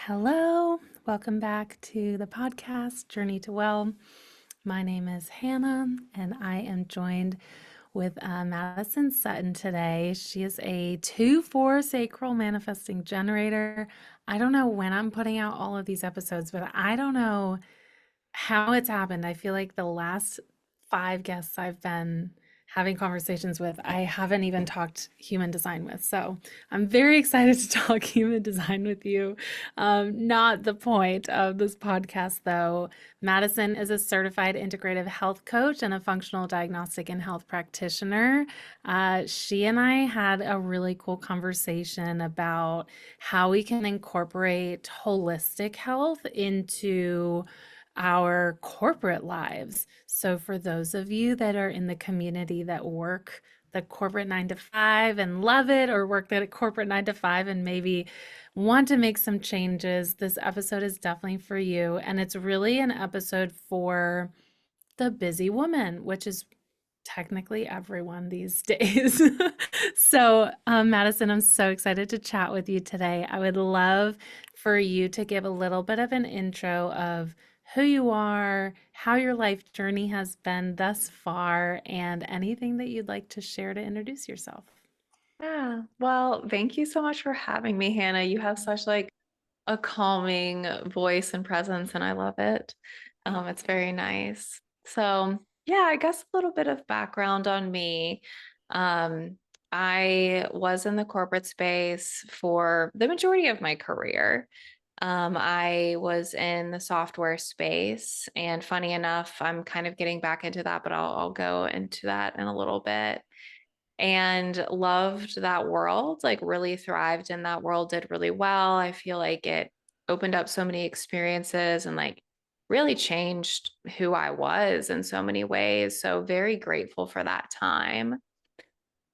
Hello, welcome back to the podcast Journey to Well. My name is Hannah, and I am joined with Maddison Sutton today. She is a 2-4 sacral manifesting generator. I don't know when I'm putting out all of these episodes, but I don't know how it's happened. I feel like the last 5 guests I've been having conversations with, I haven't even talked human design with. So I'm very excited to talk human design with you. Not the point of this podcast, though. Maddison is a certified integrative health coach and a functional diagnostic and health practitioner. She and I had a really cool conversation about how we can incorporate holistic health into our corporate lives. So, for those of you that are in the community that work the corporate 9 to 5 and love it, or work that corporate 9 to 5 and maybe want to make some changes, this episode is definitely for you. And it's really an episode for the busy woman, which is technically everyone these days. So, Madison, I'm so excited to chat with you today. I would love for you to give a little bit of an intro of who you are, how your life journey has been thus far, and anything that you'd like to share to introduce yourself. Yeah. Well, thank you so much for having me, Hannah. You have such a calming voice and presence, and I love it. It's very nice. So, yeah, I guess a little bit of background on me. Um, I was in the corporate space for the majority of my career. I was in the software space, and funny enough, I'm kind of getting back into that, but I'll go into that in a little bit and loved that world, like really thrived in that world, did really well. I feel like it opened up so many experiences and like really changed who I was in so many ways. So very grateful for that time.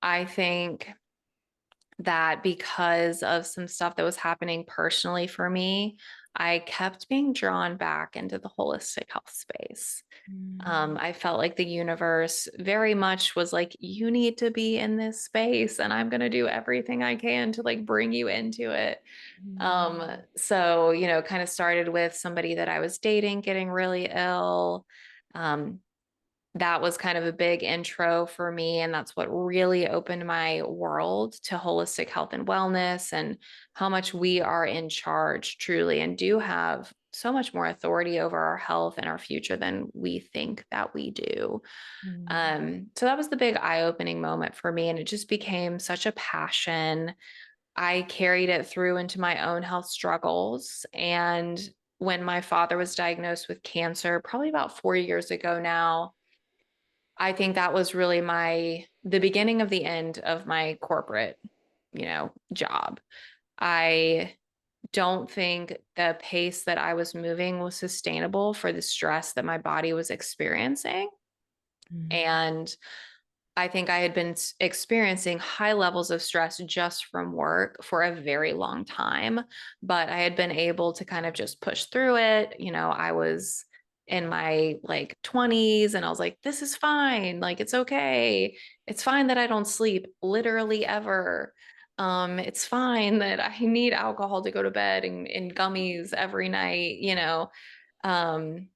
I think that because of some stuff that was happening personally for me, I kept being drawn back into the holistic health space. Mm, I felt like the universe very much was like, you need to be in this space, and I'm going to do everything I can to like bring you into it. mm, So, kind of started with somebody that I was dating getting really ill. Um, that was kind of a big intro for me. And that's what really opened my world to holistic health and wellness and how much we are in charge truly and do have so much more authority over our health and our future than we think that we do. mm, So that was the big eye-opening moment for me. And it just became such a passion. I carried it through into my own health struggles. And when my father was diagnosed with cancer, probably about 4 years ago now, I think that was really the beginning of the end of my corporate, job. I don't think the pace that I was moving was sustainable for the stress that my body was experiencing. mm, And I think I had been experiencing high levels of stress just from work for a very long time, but I had been able to kind of just push through it. I was in my like 20s and I was like, this is fine. Like, it's okay. It's fine that I don't sleep literally ever. It's fine that I need alcohol to go to bed and gummies every night. Um,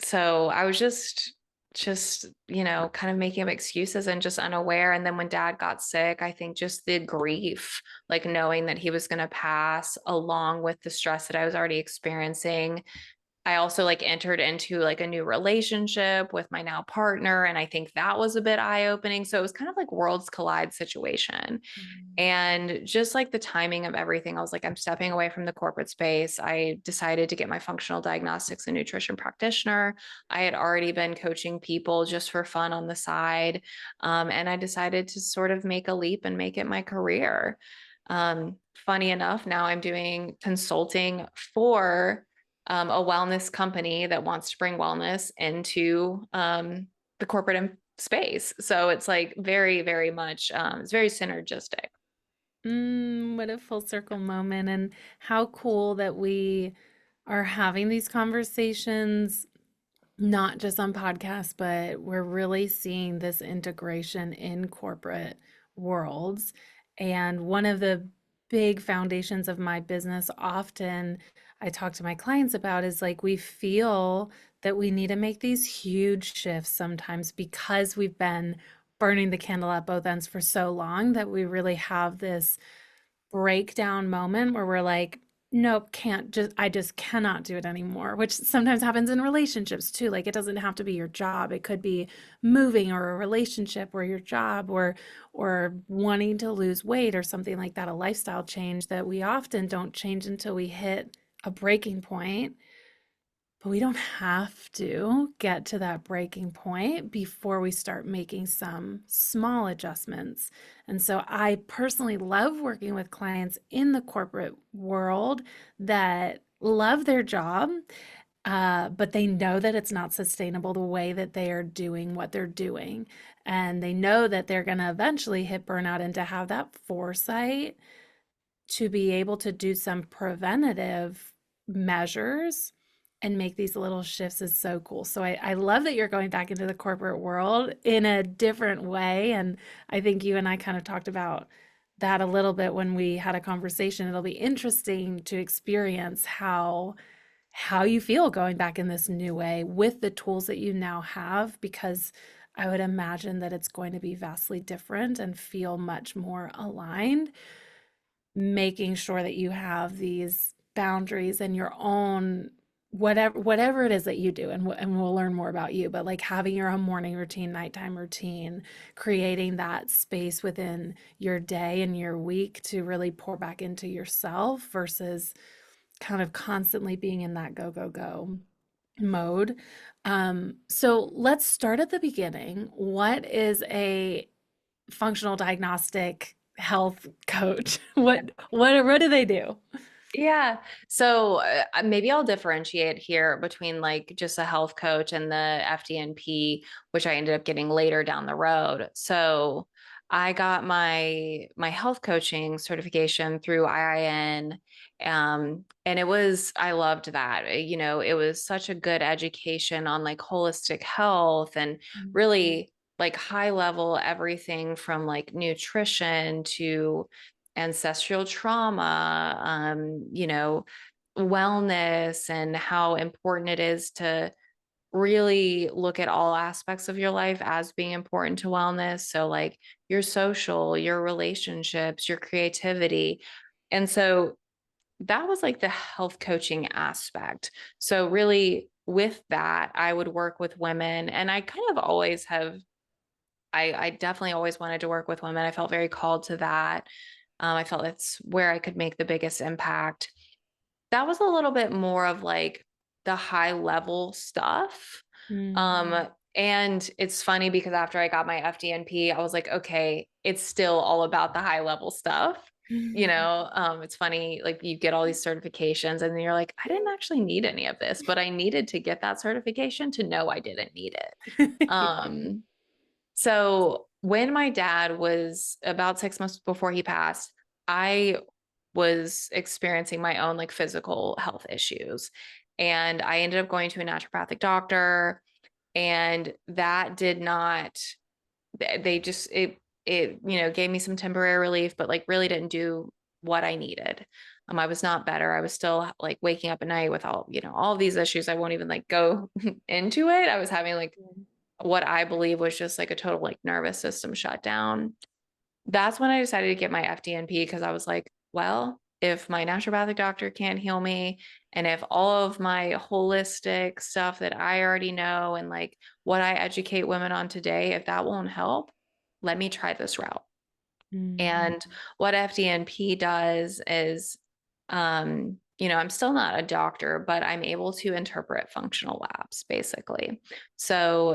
so I was just kind of making up excuses and just unaware. And then when dad got sick, I think just the grief, like knowing that he was going to pass along with the stress that I was already experiencing. I also like entered into like a new relationship with my now partner. And I think that was a bit eye opening. So it was kind of like worlds collide situation. mm, And just like the timing of everything, I was like, I'm stepping away from the corporate space. I decided to get my functional diagnostics and nutrition practitioner. I had already been coaching people just for fun on the side. And I decided to sort of make a leap and make it my career. Funny enough, now I'm doing consulting for a wellness company that wants to bring wellness into the corporate space. So it's like very, very much, it's very synergistic. what a full circle moment, and how cool that we are having these conversations not just on podcasts, but we're really seeing this integration in corporate worlds. And one of the big foundations of my business often I talk to my clients about is like we feel that we need to make these huge shifts sometimes because we've been burning the candle at both ends for so long that we really have this breakdown moment where we're like, nope, can't just, I just cannot do it anymore, which sometimes happens in relationships too. Like it doesn't have to be your job. It could be moving or a relationship or your job or wanting to lose weight or something like that, a lifestyle change that we often don't change until we hit a breaking point. But we don't have to get to that breaking point before we start making some small adjustments. And so I personally love working with clients in the corporate world that love their job, but they know that it's not sustainable the way that they are doing what they're doing. And they know that they're going to eventually hit burnout, and to have that foresight to be able to do some preventative measures and make these little shifts is so cool. So I love that you're going back into the corporate world in a different way. And I think you and I kind of talked about that a little bit when we had a conversation. It'll be interesting to experience how you feel going back in this new way with the tools that you now have, because I would imagine that it's going to be vastly different and feel much more aligned, making sure that you have these boundaries and your own whatever it is that you do, and we'll learn more about you, but like having your own morning routine, nighttime routine, creating that space within your day and your week to really pour back into yourself versus kind of constantly being in that go go go mode. So let's start at the beginning. What is a functional diagnostic health coach? What do they do? Yeah. So maybe I'll differentiate here between like just a health coach and the FDNP, which I ended up getting later down the road. So I got my health coaching certification through IIN. And I loved that. You know, it was such a good education on like holistic health and really like high level everything from like nutrition to ancestral trauma, wellness, and how important it is to really look at all aspects of your life as being important to wellness. So, like your social, your relationships, your creativity. And so that was like the health coaching aspect. So, really, with that, I would work with women, and I kind of always have. I definitely always wanted to work with women. I felt very called to that. I felt that's where I could make the biggest impact. That was a little bit more of like the high level stuff. Mm. And it's funny because after I got my FDNP, I was like, okay, it's still all about the high level stuff. It's funny, like you get all these certifications and then you're like, I didn't actually need any of this, but I needed to get that certification to know I didn't need it. Um, so when my dad was about 6 months before he passed, I was experiencing my own like physical health issues. And I ended up going to a naturopathic doctor, and that did not, they just, it gave me some temporary relief, but like really didn't do what I needed. I was not better. I was still like waking up at night with all of these issues. I won't even like go into it. I was having like what I believe was just like a total like nervous system shutdown. That's when I decided to get my FDNP, because I was like, well, if my naturopathic doctor can't heal me, and if all of my holistic stuff that I already know and like what I educate women on today, if that won't help, let me try this route. Mm. And what FDNP does is, I'm still not a doctor, but I'm able to interpret functional labs basically. So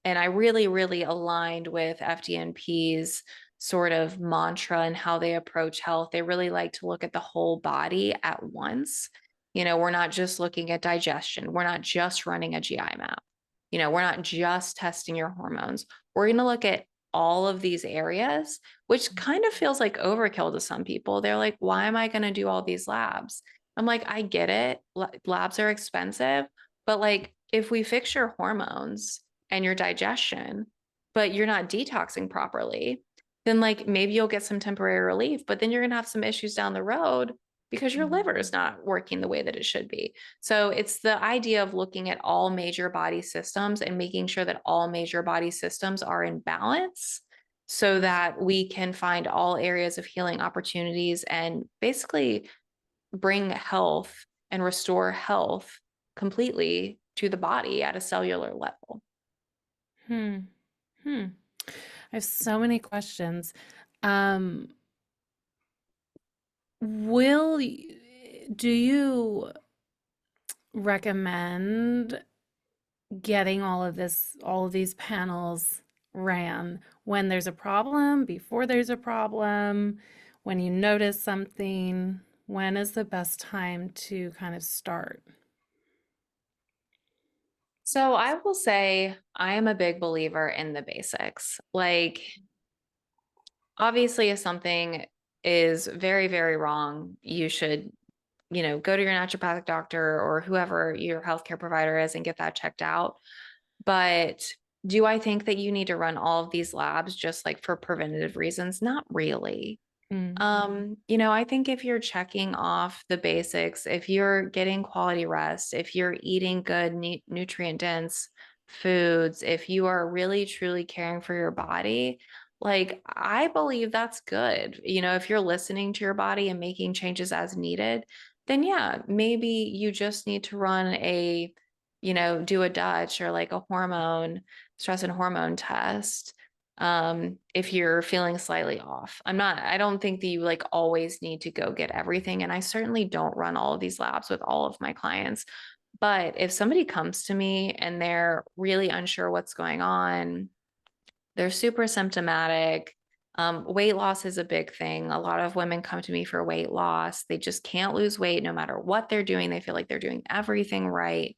and I really, really aligned with FDNP's sort of mantra and how they approach health. They really like to look at the whole body at once. We're not just looking at digestion. We're not just running a GI map. We're not just testing your hormones. We're going to look at all of these areas, which kind of feels like overkill to some people. They're like, why am I going to do all these labs? I'm like, I get it. Labs are expensive, but like if we fix your hormones and your digestion, but you're not detoxing properly, then like maybe you'll get some temporary relief, but then you're going to have some issues down the road because your liver is Mm. not working the way that it should be. So it's the idea of looking at all major body systems and making sure that all major body systems are in balance so that we can find all areas of healing opportunities and basically bring health and restore health completely to the body at a cellular level. Hmm. Hmm. I have so many questions. Um, will y- do you recommend getting all of these panels ran when there's a problem, before there's a problem, when you notice something? When is the best time to kind of start? So I will say I am a big believer in the basics. Like, obviously, if something is very, very wrong, you should, go to your naturopathic doctor or whoever your healthcare provider is and get that checked out. But do I think that you need to run all of these labs just like for preventative reasons? Not really. Mm, I think if you're checking off the basics, if you're getting quality rest, if you're eating good, nutrient dense foods, if you are really truly caring for your body, like I believe that's good. If you're listening to your body and making changes as needed, then yeah, maybe you just need to run do a Dutch or like a stress and hormone test if you're feeling slightly off. I don't think that you like always need to go get everything. And I certainly don't run all of these labs with all of my clients. But if somebody comes to me and they're really unsure what's going on, they're super symptomatic. Weight loss is a big thing. A lot of women come to me for weight loss. They just can't lose weight no matter what they're doing. They feel like they're doing everything right.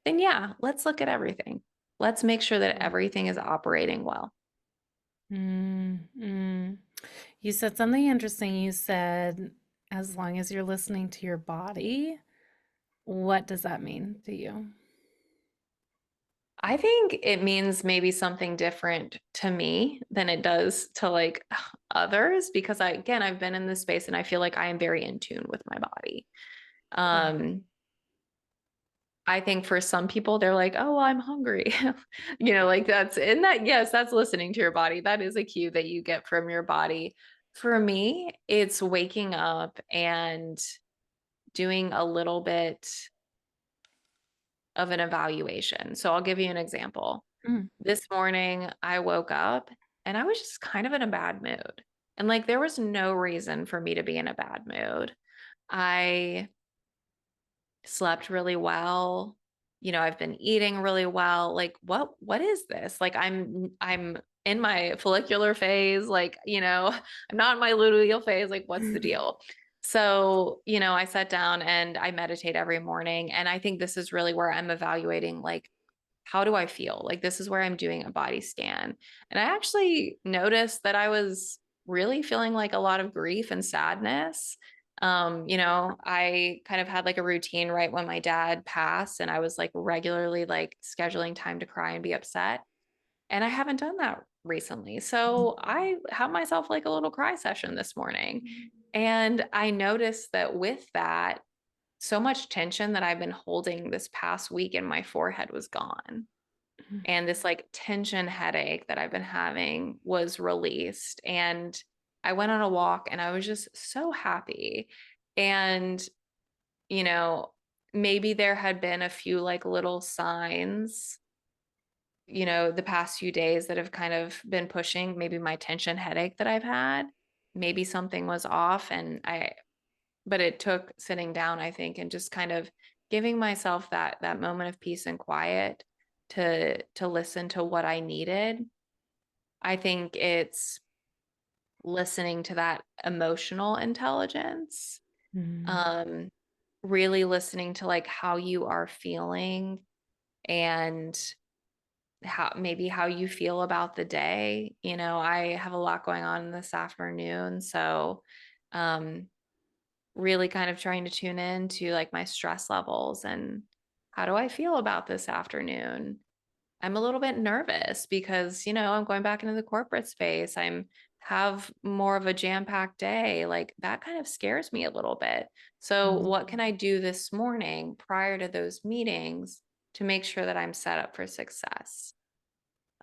Then, yeah, let's look at everything. Let's make sure that everything is operating well. mm, mm. You said something interesting. You said, as long as you're listening to your body, what does that mean to you? I think it means maybe something different to me than it does to like others because I've been in this space and I feel like I am very in tune with my body. Okay. Um, I think for some people they're like, "Oh, I'm hungry." Like yes, that's listening to your body. That is a cue that you get from your body. For me, it's waking up and doing a little bit of an evaluation. So I'll give you an example. Mm, This morning, I woke up and I was just kind of in a bad mood. And like, there was no reason for me to be in a bad mood. I slept really well. I've been eating really well. Like, what is this? Like, I'm in my follicular phase. Like, I'm not in my luteal phase. Like, what's the deal? So, I sat down and I meditate every morning. And I think this is really where I'm evaluating, like, how do I feel? Like this is where I'm doing a body scan. And I actually noticed that I was really feeling like a lot of grief and sadness. I kind of had like a routine right when my dad passed, and I was like regularly like scheduling time to cry and be upset. And I haven't done that recently. So I have myself like a little cry session this morning. And I noticed that with that, so much tension that I've been holding this past week in my forehead was gone. mm, And this like tension headache that I've been having was released. And I went on a walk and I was just so happy. And, you know, maybe there had been a few like little signs, the past few days that have kind of been pushing maybe my tension headache that I've had. Maybe something was off but it took sitting down, I think, and just kind of giving myself that moment of peace and quiet to listen to what I needed. I think it's listening to that emotional intelligence, mm, um, really listening to like how you are feeling and how you feel about the day. I have a lot going on this afternoon, so um really kind of trying to tune in to like my stress levels and how do I feel about this afternoon. I'm a little bit nervous because, I'm going back into the corporate space. I'm have more of a jam-packed day, like that kind of scares me a little bit. So, what can Mm, I do this morning prior to those meetings to make sure that I'm set up for success?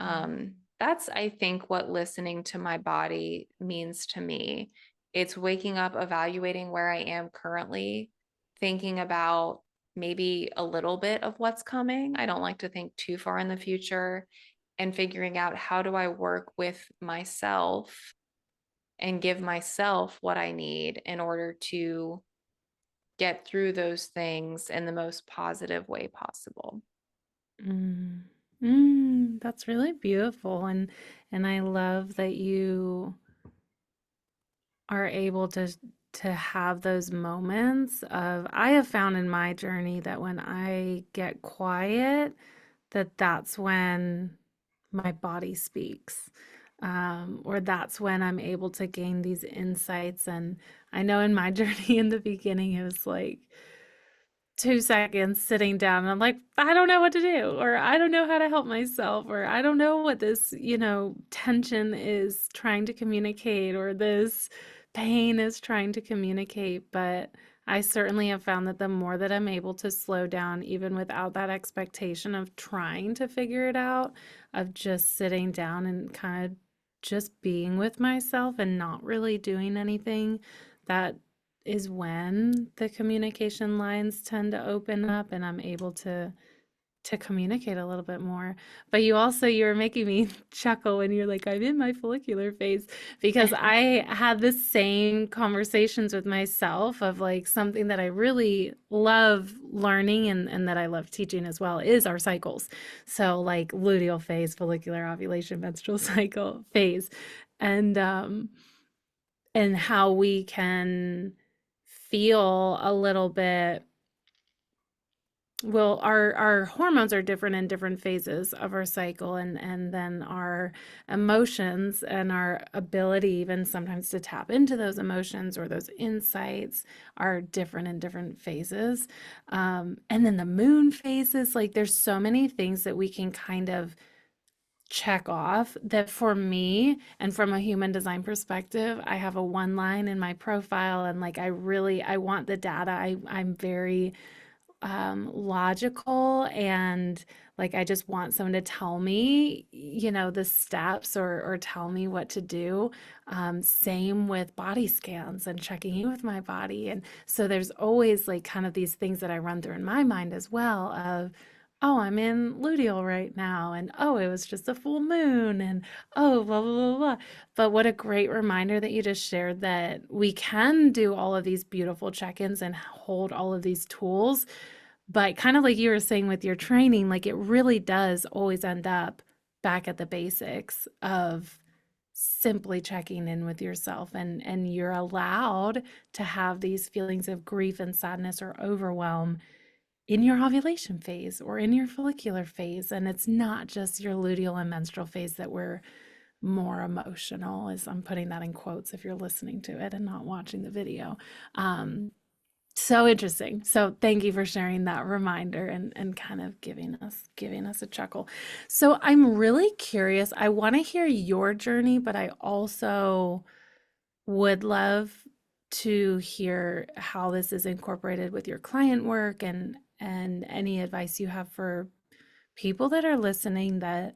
mm, That's, I think, what listening to my body means to me. It's waking up, evaluating where I am currently, thinking about maybe a little bit of what's coming. I don't like to think too far in the future, and figuring out how do I work with myself and give myself what I need in order to get through those things in the most positive way possible. mm, that's really beautiful, and I love that you are able to have those moments of I have found in my journey that when I get quiet, that's when my body speaks. Or that's when I'm able to gain these insights. And I know in my journey in the beginning, it was like 2 seconds sitting down and I'm like, I don't know what to do, or I don't know how to help myself, or I don't know what this, tension is trying to communicate, or this pain is trying to communicate. But I certainly have found that the more that I'm able to slow down, even without that expectation of trying to figure it out, of just sitting down and kind of just being with myself and not really doing anything, that is when the communication lines tend to open up and I'm able to communicate a little bit more. But you were making me chuckle when you're like, I'm in my follicular phase, because I had the same conversations with myself of like something that I really love learning and that I love teaching as well is our cycles. So like luteal phase, follicular ovulation, menstrual cycle phase. And and how we can feel a little bit, well, our hormones are different in different phases of our cycle, and then our emotions and our ability even sometimes to tap into those emotions or those insights are different in different phases. And then the moon phases, like there's so many things that we can kind of check off that for me and from a human design perspective, I have a one line in my profile, and like I want the data. I'm very logical, and like I just want someone to tell me, the steps, or tell me what to do. Same with body scans and checking in with my body. And so there's always like kind of these things that I run through in my mind as well of, oh, I'm in luteal right now, and oh, it was just a full moon, and oh, blah, blah, blah, blah. But what a great reminder that you just shared that we can do all of these beautiful check ins and hold all of these tools. But kind of like you were saying with your training, like it really does always end up back at the basics of simply checking in with yourself, and you're allowed to have these feelings of grief and sadness or overwhelm in your ovulation phase or in your follicular phase. And it's not just your luteal and menstrual phase that we're more emotional, as I'm putting that in quotes if you're listening to it and not watching the video. So interesting. So thank you for sharing that reminder and kind of giving us a chuckle. So I'm really curious. I want to hear your journey, but I also would love to hear how this is incorporated with your client work, and any advice you have for people that are listening that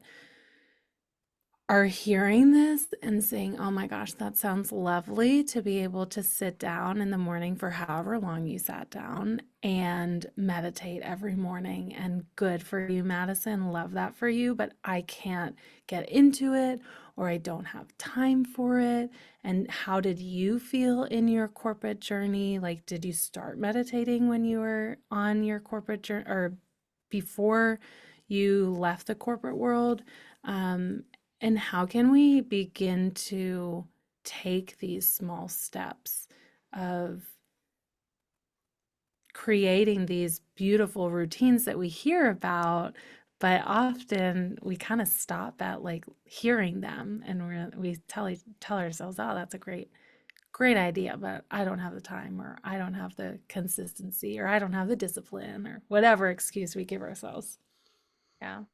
are hearing this and saying, oh my gosh, that sounds lovely to be able to sit down in the morning for however long you sat down and meditate every morning. And good for you, Madison. Love that for you. But I can't get into it, or I don't have time for it. And how did you feel in your corporate journey? Like, did you start meditating when you were on your corporate journey, or before you left the corporate world? And how can we begin to take these small steps of creating these beautiful routines that we hear about, but often we kind of stop at like hearing them, and we tell ourselves, "Oh, that's a great idea, but I don't have the time, or I don't have the consistency, or I don't have the discipline," or whatever excuse we give ourselves. Yeah.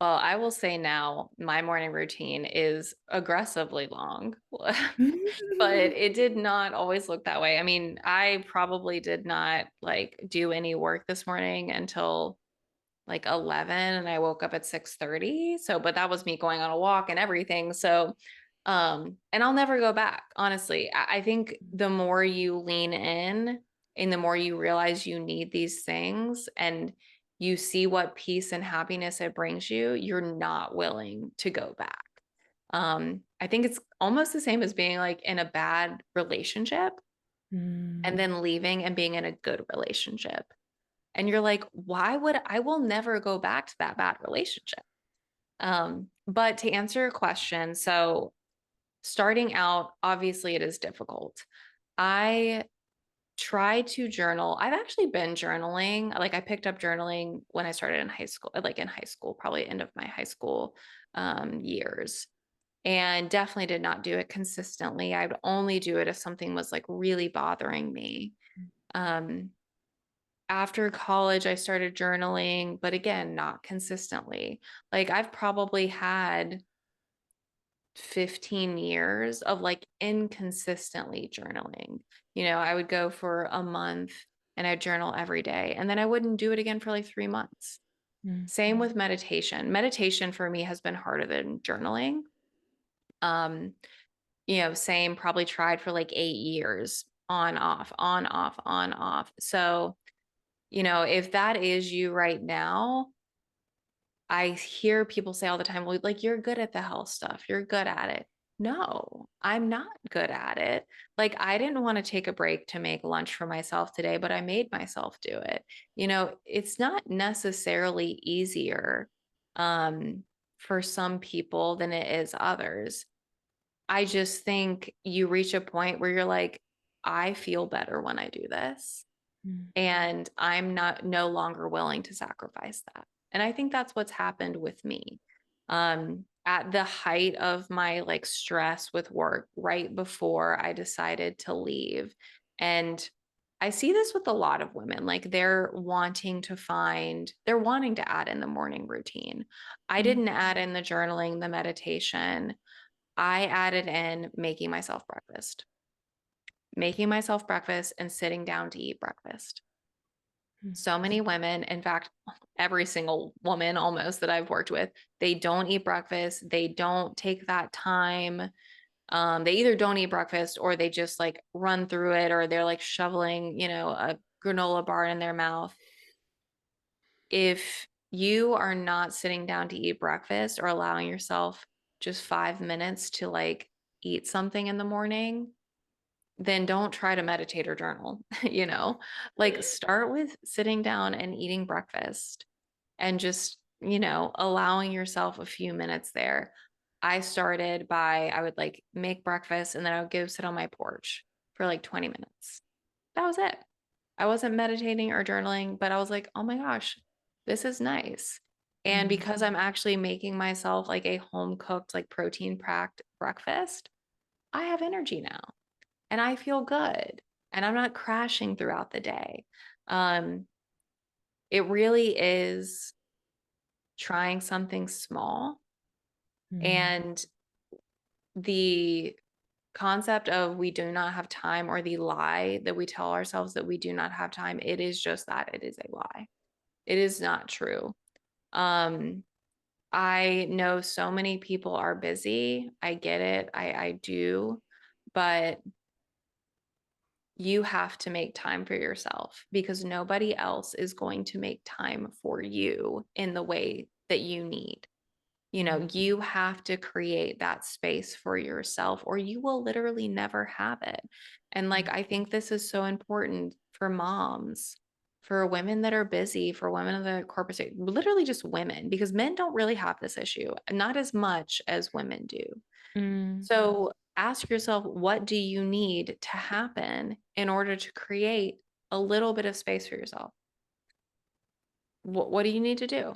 Well, I will say now my morning routine is aggressively long, but it did not always look that way. I mean, I probably did not like do any work this morning until like 11 and I woke up at 6:30. So, but that was me going on a walk and everything. So, and I'll never go back, honestly. I think the more you lean in and the more you realize you need these things and you see what peace and happiness it brings you, you're not willing to go back. I think it's almost the same as being like in a bad relationship and Mm, then leaving and being in a good relationship. And you're like, why would I will never go back to that bad relationship? But to answer your question, so starting out, obviously it is difficult. I try to journal. I've actually been journaling. Like I picked up journaling when I started in high school, like in high school, probably end of my high school years. And definitely did not do it consistently. I would only do it if something was like really bothering me. Um, After college, I started journaling, but again, not consistently. Like I've probably had 15 years of like inconsistently journaling. I would go for a month and I'd journal every day, and then I wouldn't do it again for like 3 months. mm, Same with meditation. Meditation for me has been harder than journaling. Um, same, probably tried for like 8 years, on, off, on, off, on, off. So, if that is you right now, I hear people say all the time, well, like, you're good at the health stuff. You're good at it. No, I'm not good at it. Like, I didn't want to take a break to make lunch for myself today, but I made myself do it. It's not necessarily easier for some people than it is others. I just think you reach a point where you're like, I feel better when I do this. mm, And I'm not no longer willing to sacrifice that. And I think that's what's happened with me. At the height of my like stress with work, right before I decided to leave. And I see this with a lot of women, like they're wanting to add in the morning routine. I mm, didn't add in the journaling, the meditation. I added in making myself breakfast and sitting down to eat breakfast. mm, So many women, in fact, every single woman almost that I've worked with, they don't eat breakfast. They don't take that time. They either don't eat breakfast or they just like run through it, or they're like shoveling, a granola bar in their mouth. If you are not sitting down to eat breakfast or allowing yourself just 5 minutes to like eat something in the morning, then don't try to meditate or journal, like start with sitting down and eating breakfast and just, allowing yourself a few minutes there. I would like make breakfast and then I would go sit on my porch for like 20 minutes. That was it. I wasn't meditating or journaling, but I was like, oh my gosh, this is nice. And mm, because I'm actually making myself like a home cooked, like protein packed breakfast, I have energy now and I feel good and I'm not crashing throughout the day. Um, it really is trying something small, mm, and the concept of we do not have time, or the lie that we tell ourselves that we do not have time, it is just that, it is a lie. It is not true. Um, I know so many people are busy. I get it. I do, but you have to make time for yourself because nobody else is going to make time for you in the way that you need. mm, You have to create that space for yourself or you will literally never have it. And like, mm, I think this is so important for moms, for women that are busy, for women in the corporate state, literally just women, because men don't really have this issue, not as much as women do. mm, So ask yourself, what do you need to happen in order to create a little bit of space for yourself? What do you need to do?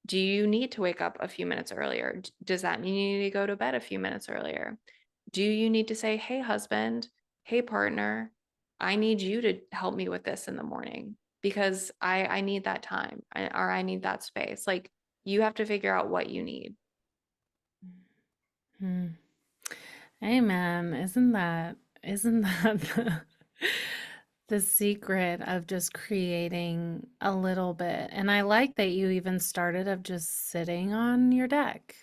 Do you need to wake up a few minutes earlier? Does that mean you need to go to bed a few minutes earlier? Do you need to say, hey, husband, hey, partner, I need you to help me with this in the morning because I need that time or I need that space? Like, You have to figure out what you need. Hmm. Amen. Isn't that the secret of just creating a little bit? And I like that you even started of just sitting on your deck.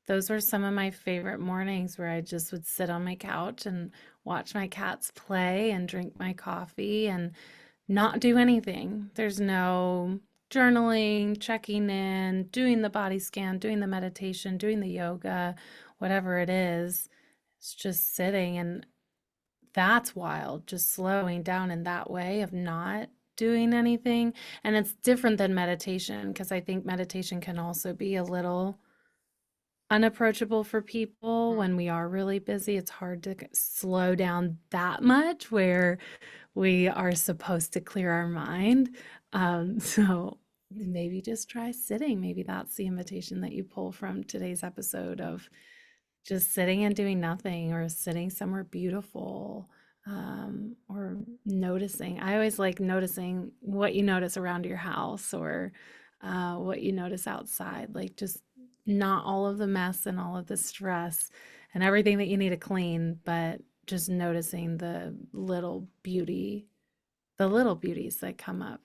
Those were some of my favorite mornings where I just would sit on my couch and watch my cats play and drink my coffee and not do anything. There's no journaling, checking in, doing the body scan, doing the meditation, doing the yoga, whatever it is. It's just sitting. And that's wild, just slowing down in that way of not doing anything. And it's different than meditation because I think meditation can also be a little unapproachable for people Mhm. when we are really busy. It's hard to slow down that much where we are supposed to clear our mind. So maybe just try sitting. Maybe that's the invitation that you pull from today's episode of just sitting and doing nothing or sitting somewhere beautiful, or noticing. I always like noticing what you notice around your house or what you notice outside, like just not all of the mess and all of the stress and everything that you need to clean, but just noticing the little beauties that come up.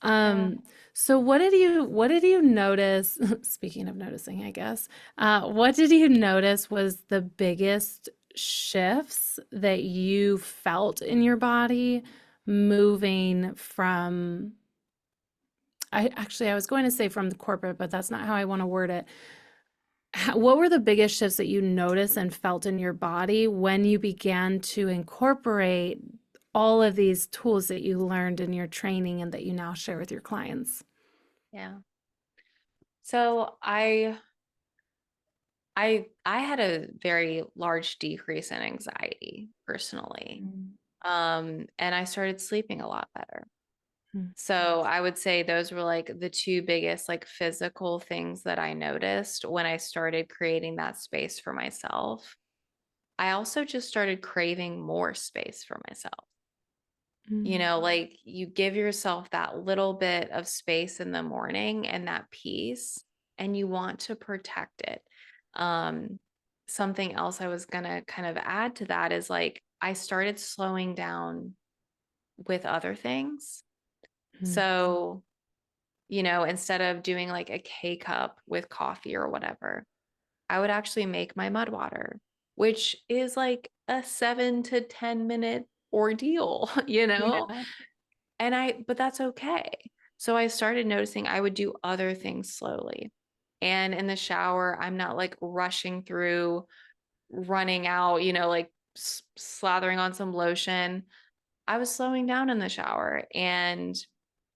Yeah. Um, so what did you notice, speaking of noticing, I guess, what did you notice was the biggest shifts that you felt in your body moving from, I was going to say from the corporate, but that's not how I want to word it. What were the biggest shifts that you noticed and felt in your body when you began to incorporate all of these tools that you learned in your training and that you now share with your clients? Yeah. So I had a very large decrease in anxiety personally. Mm, And I started sleeping a lot better. mm, So I would say those were like the two biggest like physical things that I noticed when I started creating that space for myself. I also just started craving more space for myself. mm, Like you give yourself that little bit of space in the morning and that peace, and you want to protect it. Um, Something else I was gonna kind of add to that is like I started slowing down with other things. mm, So, instead of doing like a K cup with coffee or whatever, I would actually make my mud water, which is like a 7 to 10 minute ordeal, yeah. but that's okay. So I started noticing I would do other things slowly. And in the shower, I'm not like rushing through, running out, like slathering on some lotion. I was slowing down in the shower and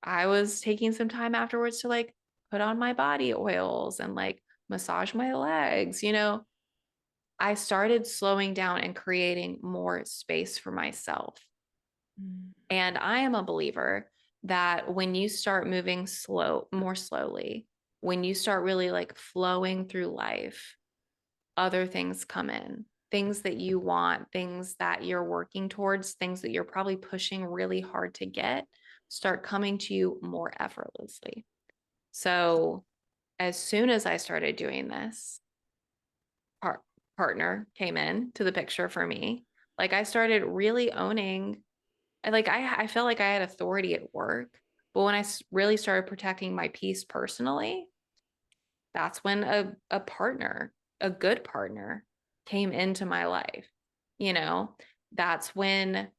I was taking some time afterwards to like put on my body oils and like massage my legs. I started slowing down and creating more space for myself. Mm, And I am a believer that when you start moving more slowly, when you start really like flowing through life, other things come in. Things that you want, things that you're working towards, things that you're probably pushing really hard to get start coming to you more effortlessly. So, as soon as I started doing this, par- partner came in to the picture for me. Like I started really owning, I felt like I had authority at work, but when really started protecting my peace personally, that's when a partner, a good partner, came into my life. You know, that's when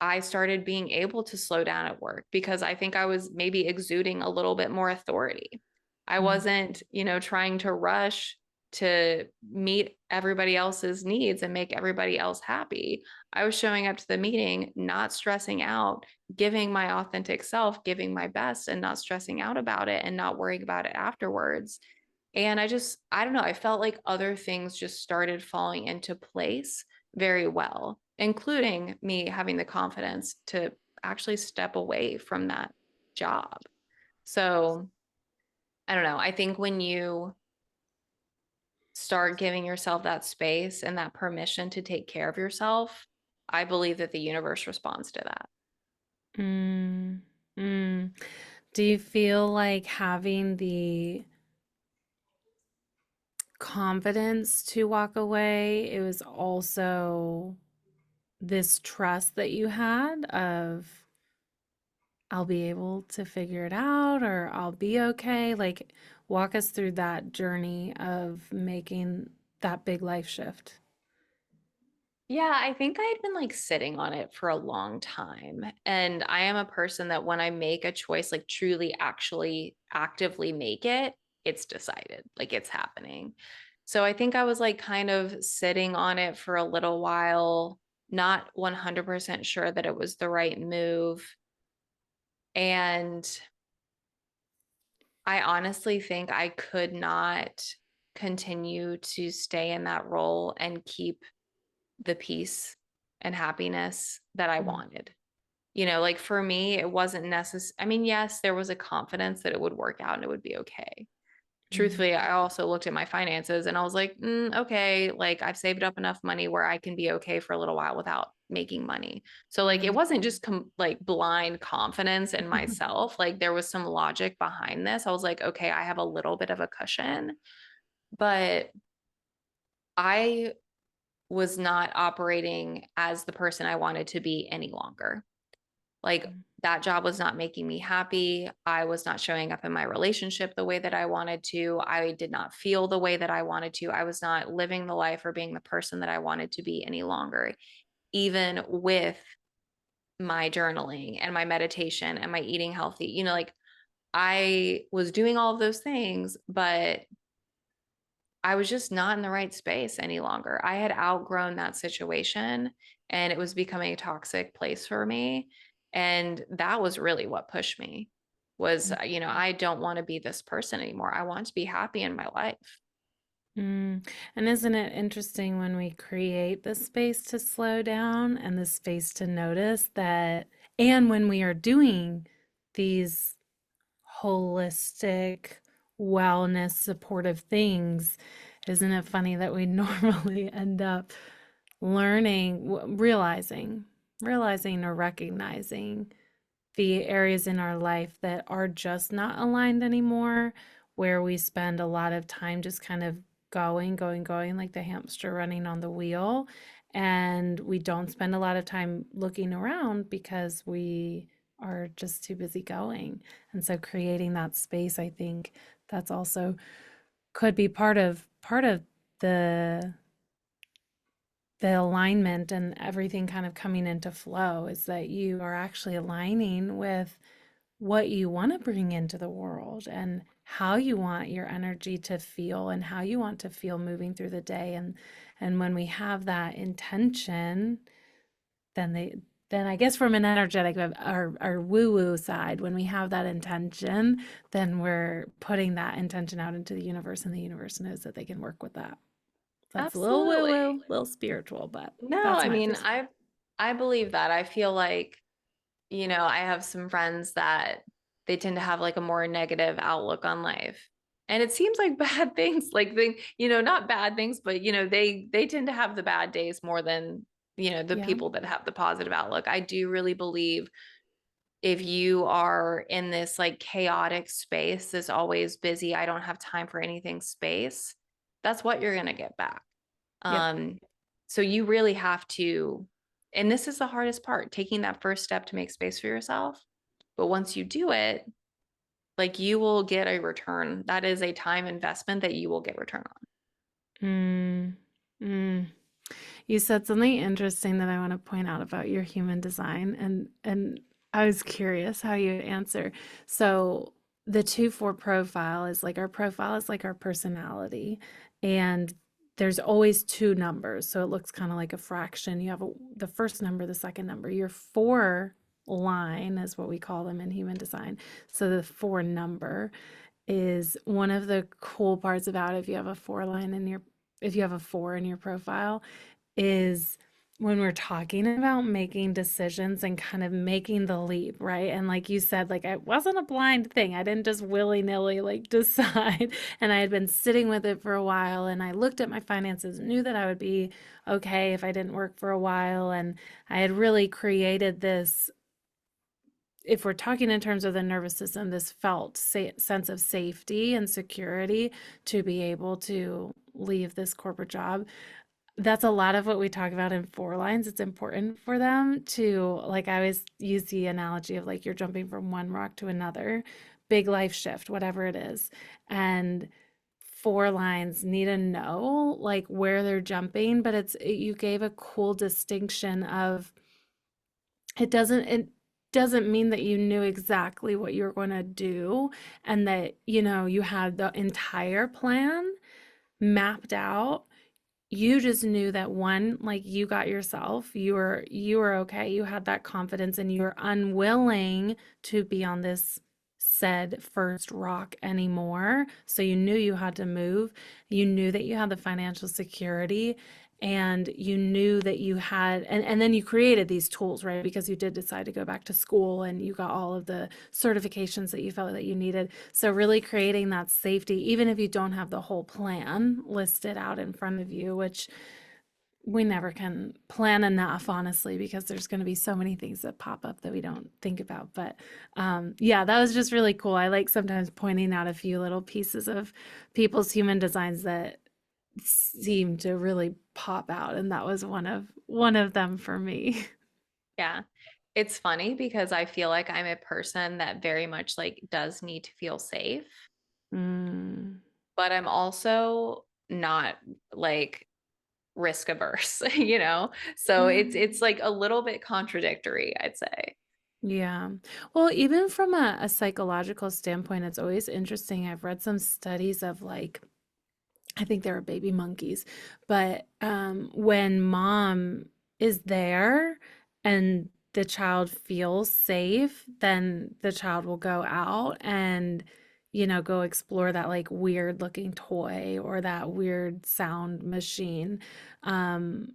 I started being able to slow down at work because I think I was maybe exuding a little bit more authority. I mm, wasn't, trying to rush to meet everybody else's needs and make everybody else happy. I was showing up to the meeting, not stressing out, giving my authentic self, giving my best, and not stressing out about it and not worrying about it afterwards. And I don't know, I felt like other things just started falling into place very well, including me having the confidence to actually step away from that job. So I don't know. I think when you start giving yourself that space and that permission to take care of yourself, I believe that the universe responds to that. mm, mm. Do you feel like having the confidence to walk away. It was also this trust that you had of, I'll be able to figure it out or I'll be okay. Like, walk us through that journey of making that big life shift. Yeah, I think I had been like sitting on it for a long time. And I am a person that when I make a choice, like truly actually actively make it, it's decided, like it's happening. So I think I was like kind of sitting on it for a little while, not 100% sure that it was the right move. And I honestly think I could not continue to stay in that role and keep the peace and happiness that I Mm, wanted. You know, like for me, it wasn't necessary. I mean, yes, there was a confidence that it would work out and it would be okay. mm, Truthfully, I also looked at my finances and I was like, okay, like I've saved up enough money where I can be okay for a little while without making money. So like it right. wasn't just like blind confidence in myself. Like there was some logic behind this. I was like, okay, I have a little bit of a cushion, but I was not operating as the person I wanted to be any longer. Like Mm, that job was not making me happy. I was not showing up in my relationship the way that I wanted to. I did not feel the way that I wanted to. I was not living the life or being the person that I wanted to be any longer, even with my journaling and my meditation and my eating healthy. You know, like I was doing all of those things, but I was just not in the right space any longer. I had outgrown that situation and it was becoming a toxic place for me. And that was really what pushed me was, mm, I don't want to be this person anymore. I want to be happy in my life. mm. And isn't it interesting when we create the space to slow down and the space to notice that, and when we are doing these holistic wellness supportive things, isn't it funny that we normally end up learning, realizing or recognizing the areas in our life that are just not aligned anymore, where we spend a lot of time just kind of going, like the hamster running on the wheel. And we don't spend a lot of time looking around because we are just too busy going. And so creating that space, I think that's also could be part of the the alignment and everything kind of coming into flow is that you are actually aligning with what you want to bring into the world and how you want your energy to feel and how you want to feel moving through the day. And when we have that intention, then I guess from an energetic our woo-woo side, when we have that intention, then we're putting that intention out into the universe and the universe knows that they can work with that. That's a little Absolutely. woo-woo, a little spiritual, but No, that's I my mean, perspective. I believe that. I feel like, I have some friends that they tend to have like a more negative outlook on life. And it seems like bad things, like not bad things, but they tend to have the bad days more than, the Yeah. people that have the positive outlook. I do really believe if you are in this like chaotic space, this always busy, I don't have time for anything space, that's what you're going to get back. Yep. Um, so you really have to, and this is the hardest part, taking that first step to make space for yourself. But once you do it, like you will get a return. That is a time investment that you will get return on. Mm, mm. You said something interesting that I want to point out about your human design, and I was curious how you answer. So the 2-4 profile is like our profile is like our personality, and there's always two numbers, so it looks kind of like a fraction. You have the first number, the second number. Your 4 line is what we call them in human design. So the 4 number is one of the cool parts about if you have a 4 line in your if you have a 4 in your profile is when we're talking about making decisions and kind of making the leap, right? And like you said, like it wasn't a blind thing. I didn't just willy-nilly like decide. And I had been sitting with it for a while and I looked at my finances, knew that I would be okay if I didn't work for a while. And I had really created this if we're talking in terms of the nervous system, this felt sense of safety and security to be able to leave this corporate job. That's a lot of what we talk about in four lines. It's important for them to, like, I always use the analogy of like you're jumping from one rock to another, big life shift, whatever it is. And four lines need to know like where they're jumping, but you gave a cool distinction of it doesn't mean that you knew exactly what you were going to do and that, you had the entire plan mapped out. You just knew that one, like you got yourself, you were okay. You had that confidence and you were unwilling to be on this said first rock anymore. So you knew you had to move. You knew that you had the financial security and you knew that you had and then you created these tools, right? Because you did decide to go back to school and you got all of the certifications that you felt that you needed. So really creating that safety, even if you don't have the whole plan listed out in front of you, which we never can plan enough, honestly, because there's going to be so many things that pop up that we don't think about. But yeah, that was just really cool. I like sometimes pointing out a few little pieces of people's human designs that seem to really pop out, and that was one of them for me. Yeah. It's funny because I feel like I'm a person that very much like does need to feel safe, Mm, but I'm also not like risk averse, you know? So it's mm. like a little bit contradictory, I'd say. Yeah. Well, even from a psychological standpoint, it's always interesting. I've read some studies of like, I think there are baby monkeys, but when mom is there and the child feels safe, then the child will go out and, go explore that like weird looking toy or that weird sound machine. Um,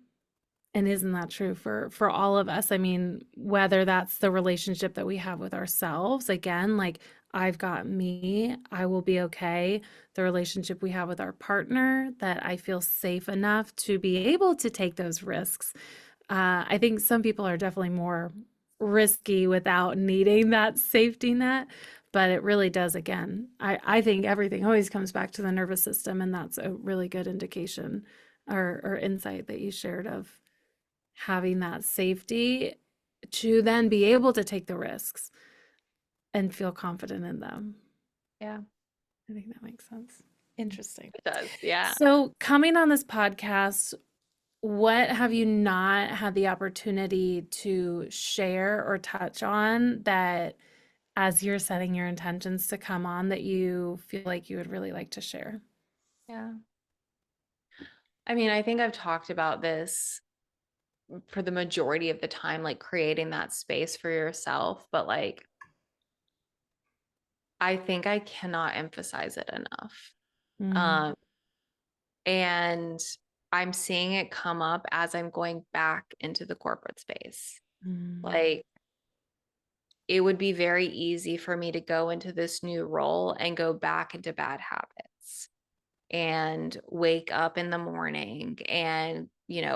and isn't that true for all of us? I mean, whether that's the relationship that we have with ourselves, again, like I've got me, I will be okay. The relationship we have with our partner, that I feel safe enough to be able to take those risks. I think some people are definitely more risky without needing that safety net, but it really does, again. I think everything always comes back to the nervous system, and that's a really good indication or insight that you shared of having that safety to then be able to take the risks and feel confident in them. Yeah, I think that makes sense. Interesting. it does. Yeah. So, coming on this podcast, what have you not had the opportunity to share or touch on that as you're setting your intentions to come on that you feel like you would really like to share? Yeah. I mean, I think I've talked about this for the majority of the time, like creating that space for yourself, but like I think I cannot emphasize it enough. Mm, Um, and I'm seeing it come up as I'm going back into the corporate space. mm, Like it would be very easy for me to go into this new role and go back into bad habits and wake up in the morning and,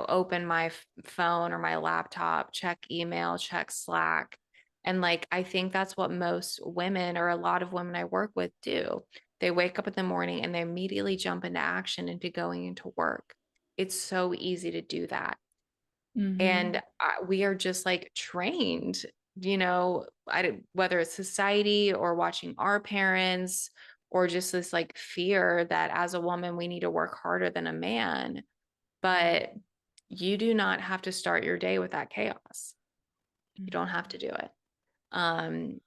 open my phone or my laptop, check email, check Slack. And like, I think that's what most women or a lot of women I work with do. They wake up in the morning and they immediately jump into action into going into work. It's so easy to do that. And mhm, we are just like trained, whether it's society or watching our parents or just this like fear that as a woman, we need to work harder than a man. But you do not have to start your day with that chaos. You don't have to do it.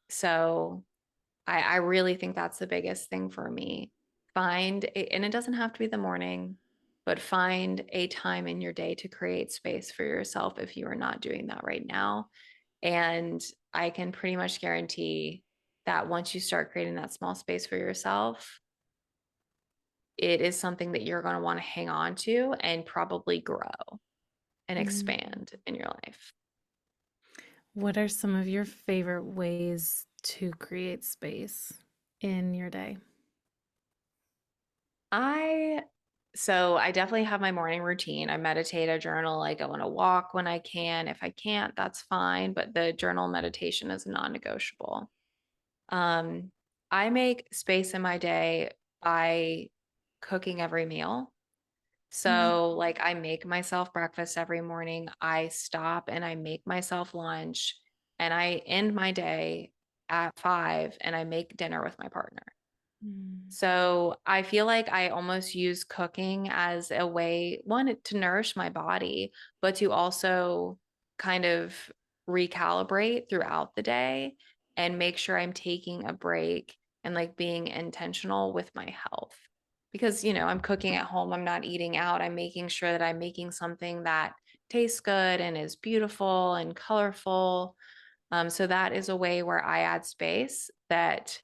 So I really think that's the biggest thing for me. And it doesn't have to be the morning, but find a time in your day to create space for yourself if you are not doing that right now. And I can pretty much guarantee that once you start creating that small space for yourself, it is something that you're going to want to hang on to and probably grow and mm. expand in your life. What are some of your favorite ways to create space in your day? I So I definitely have my morning routine. I meditate, I journal, I go on a walk when I can. If I can't, that's fine, but the journal meditation is non-negotiable. Um, I make space in my day by cooking every meal. Mm, So, like, I make myself breakfast every morning. I stop and I make myself lunch, and I end my day at 5 and I make dinner with my partner. mm, So I feel like I almost use cooking as a way, one, to nourish my body, but to also kind of recalibrate throughout the day and make sure I'm taking a break and like being intentional with my health. Because, I'm cooking at home, I'm not eating out. I'm making sure that I'm making something that tastes good and is beautiful and colorful. So that is a way where I add space that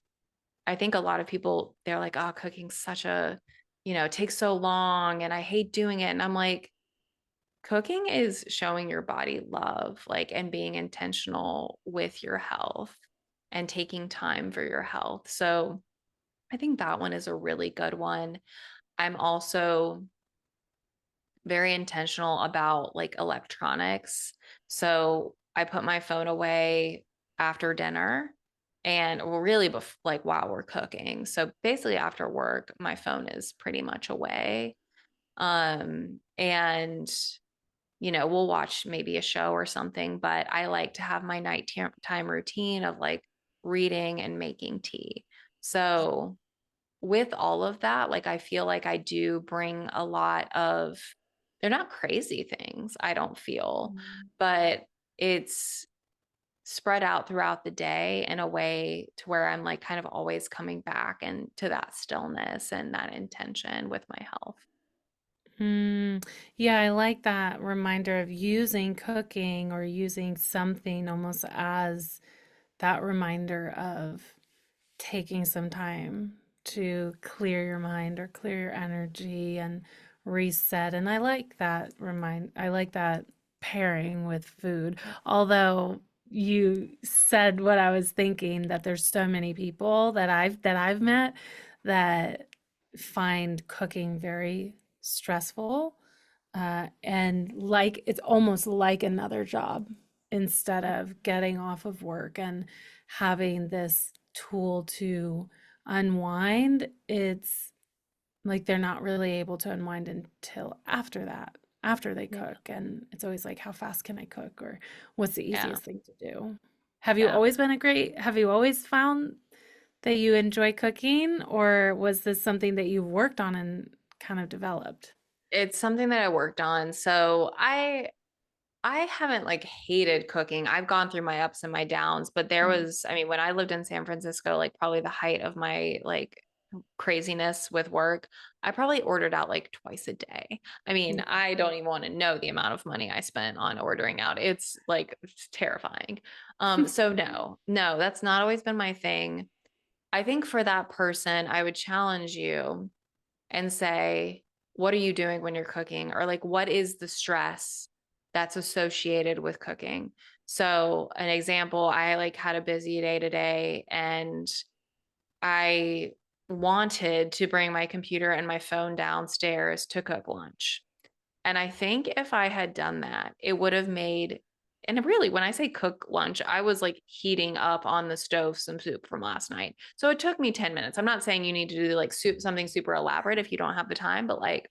I think a lot of people, they're like, oh, cooking's such a, it takes so long and I hate doing it. And I'm like, cooking is showing your body love, like, and being intentional with your health and taking time for your health. So I think that one is a really good one. I'm also very intentional about like electronics. So I put my phone away after dinner and well, really like while we're cooking. So basically after work, my phone is pretty much away. And we'll watch maybe a show or something, but I like to have my nighttime routine of like reading and making tea. So with all of that, like I feel like I do bring a lot of, they're not crazy things, I don't feel, mm. but it's spread out throughout the day in a way to where I'm like kind of always coming back and to that stillness and that intention with my health. Mm, yeah, I like that reminder of using cooking or using something almost as that reminder of taking some time to clear your mind or clear your energy and reset. And I like that pairing with food. Although you said what I was thinking, that there's so many people that I've met that find cooking very stressful, and like it's almost like another job instead of getting off of work and having this tool to unwind. It's like they're not really able to unwind until after that, after they Yeah. cook. And it's always like, how fast can I cook? Or what's the Yeah. easiest thing to do? Yeah. Have you always found that you enjoy cooking, or was this something that you've worked on and kind of developed? It's something that I worked on. So I haven't like hated cooking. I've gone through my ups and my downs, but there Mm, was, I mean, when I lived in San Francisco, like probably the height of my like craziness with work, I probably ordered out like twice a day. I mean, yeah. I don't even want to know the amount of money I spent on ordering out. It's like it's terrifying. So no, that's not always been my thing. I think for that person, I would challenge you and say, what are you doing when you're cooking? Or like, what is the stress that's associated with cooking? So, an example, I like had a busy day today and I wanted to bring my computer and my phone downstairs to cook lunch. And I think if I had done that, it would have made, and really, when I say cook lunch, I was like heating up on the stove some soup from last night. So it took me 10 minutes. I'm not saying you need to do like soup, something super elaborate if you don't have the time, but like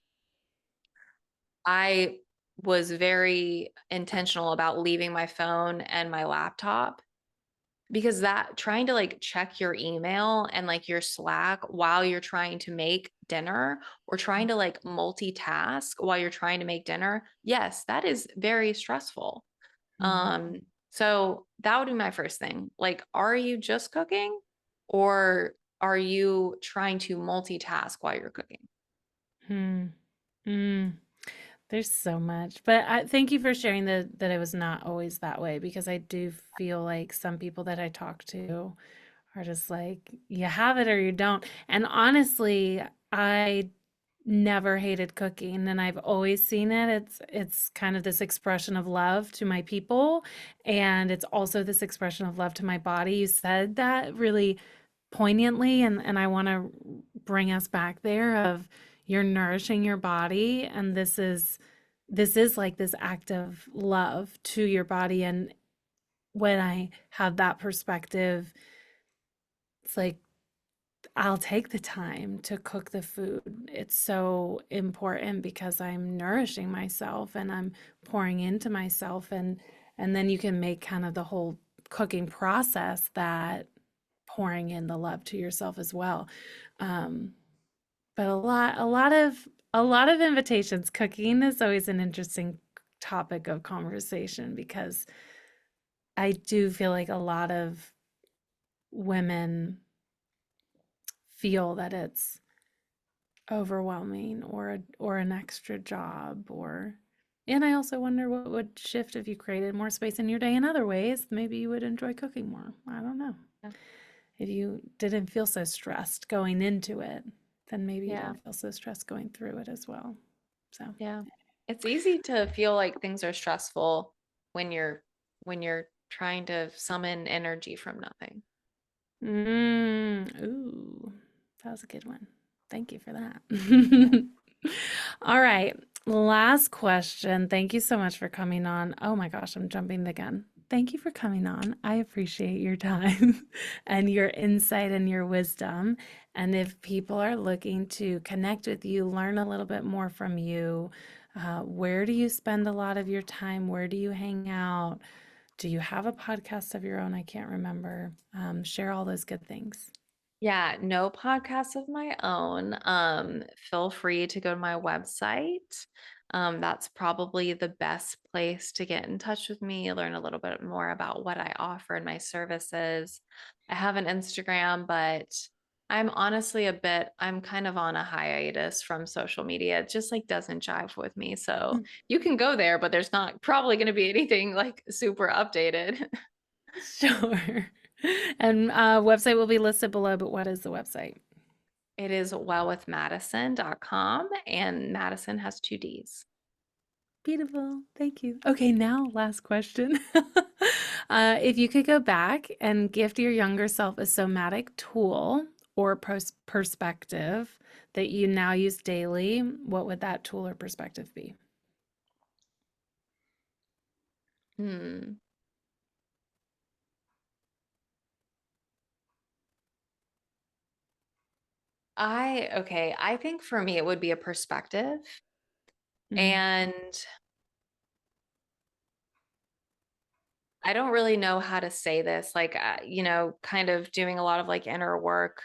I was very intentional about leaving my phone and my laptop because that trying to like check your email and like your Slack while you're trying to make dinner or trying to like multitask while you're trying to make dinner, yes, that is very stressful. Mhm. So that would be my first thing. Like, are you just cooking or are you trying to multitask while you're cooking? Hmm. Mm. There's so much. But thank you for sharing that it was not always that way, because I do feel like some people that I talk to are just like, you have it or you don't. And honestly, I never hated cooking, and I've always seen it. It's kind of this expression of love to my people, and it's also this expression of love to my body. You said that really poignantly, and I want to bring us back there of you're nourishing your body, and this is like this act of love to your body. And when I have that perspective, it's like I'll take the time to cook the food. It's so important because I'm nourishing myself and I'm pouring into myself, and then you can make kind of the whole cooking process that pouring in the love to yourself as well. Um, but a lot of invitations. Cooking is always an interesting topic of conversation because I do feel like a lot of women feel that it's overwhelming or an extra job, or and I also wonder what would shift if you created more space in your day in other ways. Maybe you would enjoy cooking more. I don't know. Yeah. If you didn't feel so stressed going into it, then maybe you Yeah. don't feel so stressed going through it as well. So, Yeah. It's easy to feel like things are stressful when you're trying to summon energy from nothing. ooh, that was a good one. Thank you for Yeah. that. All right. Last question. Thank you so much for coming on. Oh my gosh, I'm jumping the gun. Thank you for coming on. I appreciate your time and your insight and your wisdom. And if people are looking to connect with you, learn a little bit more from you, where do you spend a lot of your time? Where do you hang out? Do you have a podcast of your own? I can't remember. Share all those good things. Yeah, no podcasts of my own. Feel free to go to my website. That's probably the best place to get in touch with me, learn a little bit more about what I offer and my services. I have an Instagram, but I'm kind of on a hiatus from social media. It just like doesn't jive with me. So you can go there, but there's not probably going to be anything like super updated. Sure. And website will be listed below, but what is the website? It is wellwithmadison.com, and Madison has two D's. Beautiful. Thank you. Okay, now last question. If you could go back and gift your younger self a somatic tool or perspective that you now use daily, what would that tool or perspective be? Hmm. I think for me it would be a perspective. Mm, And I don't really know how to say this, like, kind of doing a lot of like inner work.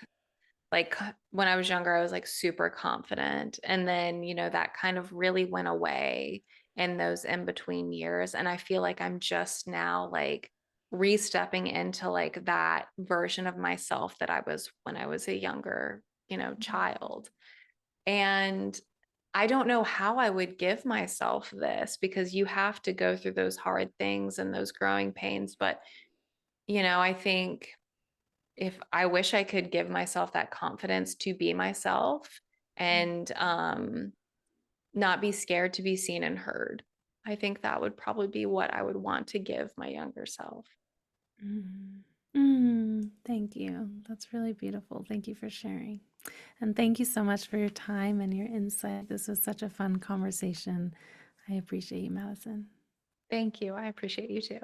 Like when I was younger, I was like super confident. And then, that kind of really went away in those in between years. And I feel like I'm just now like re-stepping into like that version of myself that I was when I was a younger, child. And I don't know how I would give myself this because you have to go through those hard things and those growing pains. But, I think if I wish I could give myself that confidence to be myself and not be scared to be seen and heard. I think that would probably be what I would want to give my younger self. mm, thank you. That's really beautiful. Thank you for sharing. And thank you so much for your time and your insight. This was such a fun conversation. I appreciate you, Madison. Thank you. I appreciate you too.